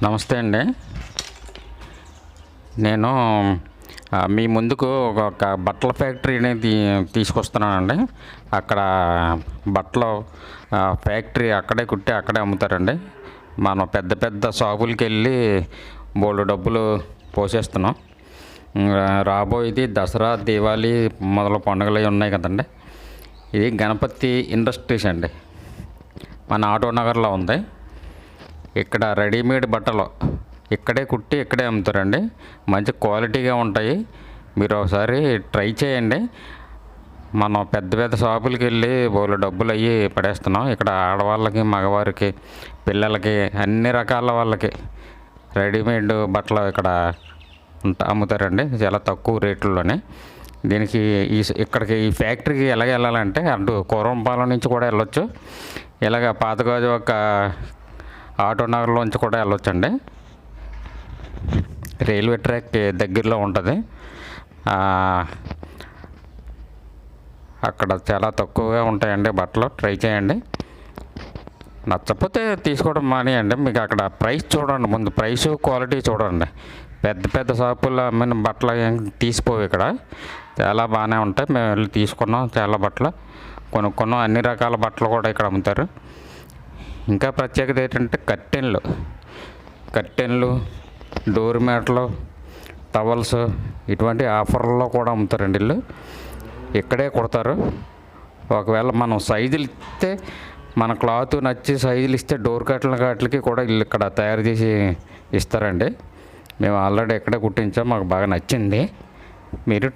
నమస్తే అండి. నేను మీ ముందుకు ఒక బట్టల ఫ్యాక్టరీని తీసుకొస్తున్నానండి. అక్కడ బట్టలు ఫ్యాక్టరీ అక్కడే కుట్టి అక్కడే అమ్ముతారండి. మనం పెద్ద పెద్ద షాపులకి వెళ్ళి బోల్డు డబ్బులు పోసేస్తున్నాం. రాబోయేది దసరా, దీపావళి మొదలు పండుగలు అవి ఉన్నాయి కదండి. ఇది గణపతి ఇండస్ట్రీస్ అండి, మన ఆటో నగర్లో ఉంది. ఇక్కడ రెడీమేడ్ బట్టలు ఇక్కడే కుట్టి ఇక్కడే అమ్ముతారండి. మంచి క్వాలిటీగా ఉంటాయి. మీరు ఒకసారి ట్రై చేయండి. మనం పెద్ద పెద్ద షాపులకి వెళ్ళి బోళ్ళు డబ్బులు అయ్యి పడేస్తున్నాం. ఇక్కడ ఆడవాళ్ళకి, మగవారికి, పిల్లలకి, అన్ని రకాల వాళ్ళకి రెడీమేడ్ బట్టలు ఇక్కడ అమ్ముతారండి, చాలా తక్కువ రేట్లలోనే. దీనికి ఇక్కడికి ఈ ఫ్యాక్టరీకి ఎలాగ వెళ్ళాలంటే అటు కోరంపాలెం నుంచి కూడా వెళ్ళొచ్చు, ఇలాగ పాతగాజు ఒక ఆటో నగర్లోంచి కూడా వెళ్ళొచ్చండి. రైల్వే ట్రాక్ దగ్గరలో ఉంటుంది. అక్కడ చాలా తక్కువగా ఉంటాయండి బట్టలు. ట్రై చేయండి. నచ్చకపోతే తీసుకోవడం మానేయండి. మీకు అక్కడ ప్రైస్ చూడండి, ముందు ప్రైస్ క్వాలిటీ చూడండి. పెద్ద పెద్ద షాపుల్లో అమ్మిన బట్టలు ఏం తీసిపోవు. ఇక్కడ చాలా బాగానే ఉంటాయి. మేము వెళ్ళి తీసుకున్నాం, చాలా బట్టలు కొనుక్కున్నాం. అన్ని రకాల బట్టలు కూడా ఇక్కడ అమ్ముతారు. ఇంకా ప్రత్యేకత ఏంటంటే కర్టెన్లు, డోర్ మ్యాట్లు, టవల్స్ ఇటువంటి ఆఫర్లలో కూడా అమ్ముతారండి. వీళ్ళు ఇక్కడే కుడతారు. ఒకవేళ మనం సైజులు ఇస్తే, మన క్లాత్ నచ్చి సైజులు ఇస్తే డోర్ కట్లకి కూడా వీళ్ళు ఇక్కడ తయారు చేసి ఇస్తారండి. మేము ఆల్రెడీ ఇక్కడే కుట్టించాం, మాకు బాగా నచ్చింది. మీరు